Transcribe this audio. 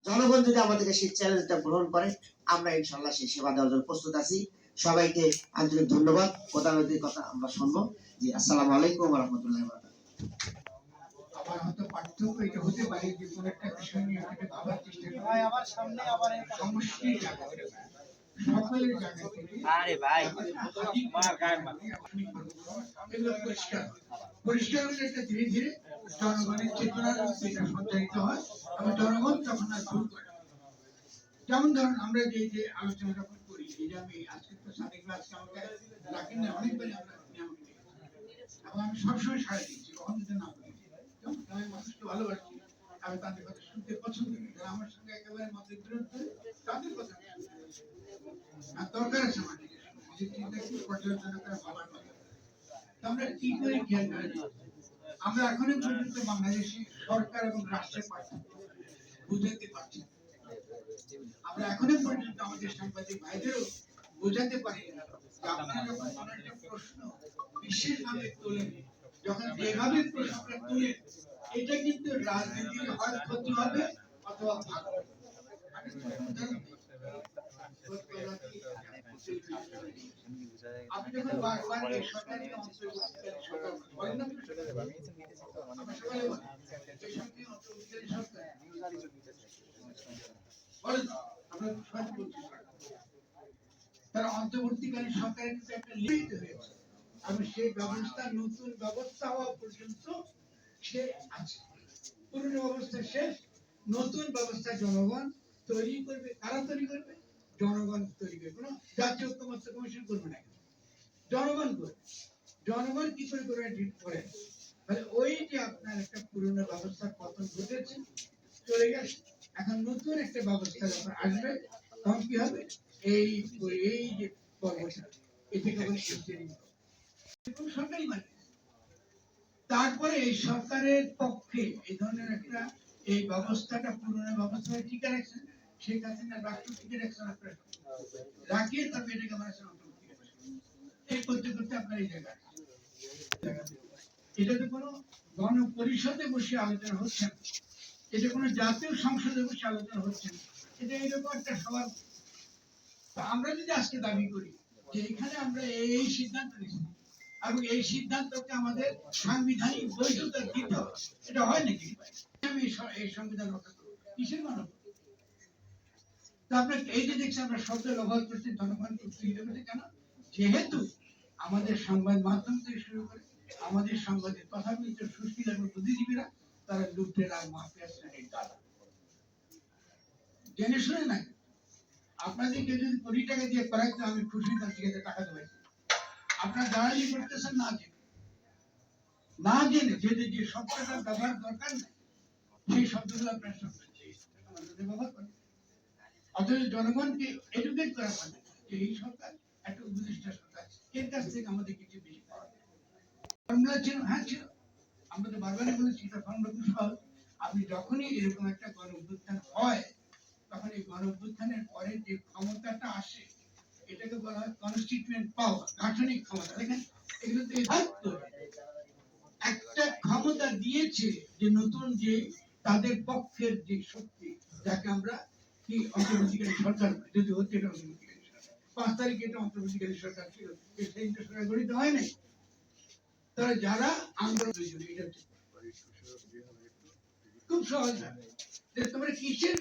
জনগণ যদি আমাদেরকে সেই চ্যালেঞ্জটা গ্রহণ করে, আমরা ইনশাআল্লাহ সেই সেবা দেওয়ার জন্য প্রস্তুত আছি। সবাইকে আন্তরিক ধন্যবাদ। প্রধানমন্ত্রীর কথা আমরা শুনবো। জি, আসসালামু আলাইকুম ওয়া রাহমাতুল্লাহি ওয়া বারাকাতুহু। আমার হয়তো পার্থক্য এটা হতে পারে যে কোন একটা বিষয় নিয়ে আপনাকে ভাবার চেষ্টা করি। আমার সামনে আবার সমষ্টির জায়গা সকলের জায়গা থেকে আরে ভাই মার গায় মার এগুলো পরিষ্কার হলে এটা ধীরে ধীরে জনগণের চেতনার মধ্যে এটা সঞ্চারিত হয় এবং জনগণ তখন আর ভুল করে। যেমন ধরুন আমরা যে আলোচনা যখন করি, এই যে আমি আজকে তো সাদিক আজকে আমাকে রাখেন না, অনেকবারই আমরা নিয়মিত এবং আমি সবসময় সাড়া দিচ্ছি, কখন যদি না করি। আমি মানুষকে ভালোবাসি, আমি তাদের কথা শুনতে পছন্দ করি, যারা আমার সঙ্গে একেবারে মতের বিরুদ্ধে তাদের কথা আর দরকার আছে আমার নিজের চিন্তা কি পর্যালোচনা করে ভাবার কথা। আমরা কি করে খেয়াল করি, আমরা এখনো পর্যন্ত বাংলাদেশি সরকার এবং রাষ্ট্রের পার্থক্য বুঝাতে পারছি। আমরা এখনো পর্যন্ত আমাদের সাংবাদিক ভাইদেরও বোঝাতে পারি না যে আপনারা যখন কোনো একটা প্রশ্ন বিশেষভাবে তোলেন, যখন যেভাবে প্রশ্নটা তোলেন, এটা কিন্তু রাজনীতির হয় ক্ষতি হবে অথবা ভালো হবে। আপনি যখন বারবার এই সরকারি অন্তর্বর্তীকালীন সরকার বলেন না, আমরা সবাই বলি এই সরকারি অন্তর্বর্তীকালীন সরকার বলেন, আমরা সবাই বলছি তারা অন্তর্বর্তীকালীন সরকারের কিন্তু একটা লিমিট হয়েছে এবং সেই ব্যবস্থা নতুন ব্যবস্থা হওয়া পর্যন্ত সে আছে। পুরনো ব্যবস্থা শেষ, নতুন ব্যবস্থা জনগণ তৈরি করবে। কারা তৈরি করবে? জনগণ তৈরি করবে। কোনো জাতীয় ঐক্যমত্য কমিশন করবে না, জনগণ করবে। জনগণ কি করে করে তাহলে ওই যে আপনার একটা পুরনো ব্যবস্থার পতন ঘটেছে, চলে গেছে, এখন নতুন একটা ব্যবস্থা যখন আসবে তখন কি হবে? এই এই যে পর্বটা এটাকে বলে সরকারি মানে। তারপরে এই সরকারের পক্ষে এই ধরনের একটা এই ব্যবস্থাটা পুরনো ব্যবস্থাটা টিকে রাখছেন, শেখ হাসিনা রাষ্ট্র টিকে রাখছেন, আপনার রাখিয়ে তারপরে এটাকে বানাচ্ছেন অন্তর্বর্তী। এই করতে করতে আপনার এই জায়গায় এটা তো কোনো গণপরিষদে বসে আলোচনা হচ্ছে না, এটা কোনো জাতীয় সংসদে বসে আলোচনা হচ্ছে না, এটা এরকম একটা সবার। আমরা যদি আজকে দাবি করি যে এখানে আমরা এই সিদ্ধান্ত নিচ্ছি এবং এই সিদ্ধান্তকে আমাদের সাংবিধানিক বৈধতা দিতে হবে, এটা হয় নাকি? আমি এই সংবিধান রক্ষা করবো কিসের মানব? আপনার এই যে দেখছি আমরা শব্দ ব্যবহার করছি জনগণকে উৎসাহিত করছি কেন? যেহেতু আমাদের সংবাদ মাধ্যম থেকে শুরু করে আমাদের সংবাদের তথাকথিত সুশীল এবং বুদ্ধিজীবীরা তারা লুটেরা মাফিয়া শ্রেণীর দ্বারা জেনে শুনে নাই। আপনাদেরকে যদি কোটি টাকা দিয়ে করাইতে আমি খুশি তার থেকে টাকা দেবো। আপনারা জানালি করতেছেন না জেনে, না জেনে যে শব্দটা ব্যবহার দরকার নেই সেই শব্দগুলো আপনার ব্যবহার করেন। অথচ জনগণকে এডুকেট করা হবে যে এই সরকার একটা উপদেষ্টা সরকার, এর কাছ থেকে আমাদের কিছু বেশি পাওয়া যায়। ফর্মুলা ছিল, হ্যাঁ ছিল, আমরা তো বারবারই বলেছি এটা ফর্মুলা খুব সহজ। আপনি যখনই এরকম একটা গণ অভ্যুত্থান হয় তখন এই গণ অভ্যুত্থানের পরে যে ক্ষমতাটা আসে এটাকে বলা হয় কনস্টিটিউয়েন্ট পাওয়ার, গাঠনিক ক্ষমতা। দেখেন এগুলো তো একটা ক্ষমতা দিয়েছে যে নতুন যে তাদের পক্ষের যে শক্তি, যাকে আমরা কি অন্তর্বর্তীকালীন সরকার যদি হচ্ছে, এটা অন্তর্বর্তীকালীন সরকার 5 তারিখে এটা অন্তর্বর্তীকালীন সরকার ছিল, সেই সরকার গঠিত হয় নাই। তারা যারা আন্দোলন খুব সহজ, তোমরা কিসের